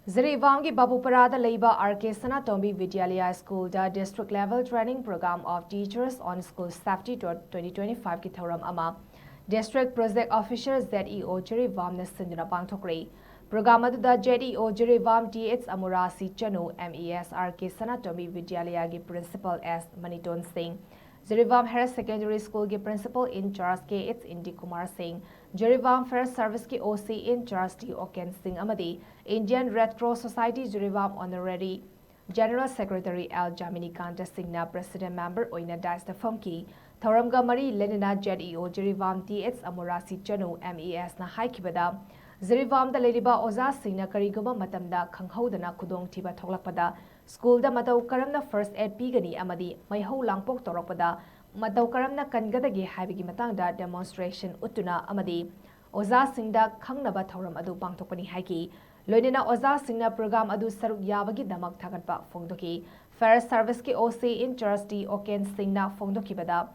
Jiribam ki BABUPARA LEIBA RK SANATOMBI VIDYALAYA School da District Level Training Program of Teachers on School Safety 2025 ki Thouram ama District Project Officer ZEO Jiribam na SINDUNA Pantokkhare. Program aduda ZEO Jiribam DH Amurasi Chanu MES RK SANATOMBI VIDYALAYA ki Principal S Maniton Singh, Jiribam Higher Secondary School ki Principal in Charge KH Indi Kumar Singh, Jiribam Fair Service ki OC in Charge T Oken Singh amadi Indian Red Cross Society Jiribam Honorary General Secretary L Jamini Kanta Singh na President Member Oina Dice the Funky, Thouram ga Mari Lenina ZEO Jiribam DH Amurasi Chanu MES na Haikibada, Jiribam da LEIBA Oza Singh na Kariguma Matamda Khanghaudana Kudong Tiba Thoklakpada, School da Matau Karamna First Aid Pigani amadi Maihau Langpok Torakpada, Matau Karamna Kangadagi Habigi Matangda Demonstration Utuna amadi Oza Singh da Khangnaba Thouram adu Pangtokpani Haiki, Loinina Oza Singh program adu Saruk Yabagi Damak Thagatpa Fongdoki, Fair Service ki OC in Charge T Oken Singh na Fongdoki Bada,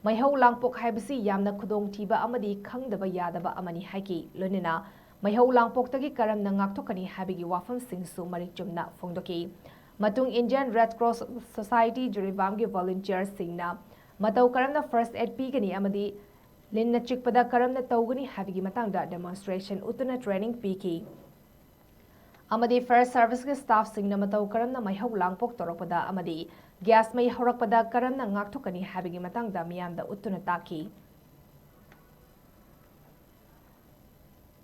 Maihau Langpok Haibasi Yamna Kudong Tiba amadi Khangdaba Yadaba amani Haiki, Loinina Maihau Langpok Tagi Karam na Ngaktokani Habigi Wafam Singh Su Marichumna Fongdoki. Matung Indian Red Cross Society Jiribam ki volunteer Singh na Matau Karamna First Aid Pigani amadi Linna Chikpada Karamna Togani Habigi Matangda Demonstration Utuna Training Piki. Amadi Fair Service ke staff Singh na Matau Karamna Maihau Langpok Torakpada amadi Gas Mai Horakpada Karamna Ngaktokani Habigi Matangda Miyamda Utuna Taki.